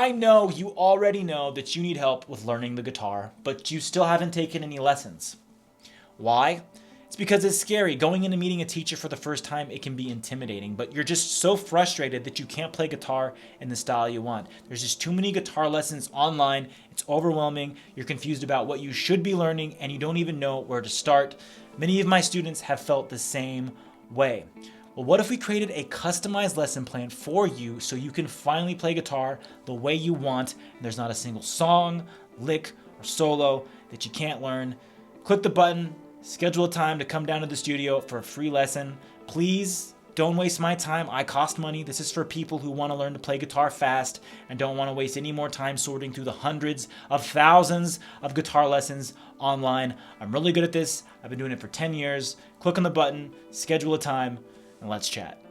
I know you already know that you need help with learning the guitar, but you still haven't taken any lessons. Why? It's because it's scary. Going into meeting a teacher for the first time, it can be intimidating, but you're just so frustrated that you can't play guitar in the style you want. There's just too many guitar lessons online. It's overwhelming. You're confused about what you should be learning, and you don't even know where to start. Many of my students have felt the same way. Well, what if we created a customized lesson plan for you so you can finally play guitar the way you want, and there's not a single song, lick, or solo that you can't learn? Click the button, schedule a time to come down to the studio for a free lesson. Please don't waste my time. I cost money. This is for people who want to learn to play guitar fast and don't want to waste any more time sorting through the hundreds of thousands of guitar lessons online. I'm really good at this. I've been doing it for 10 years. Click on the button, schedule a time, and let's chat.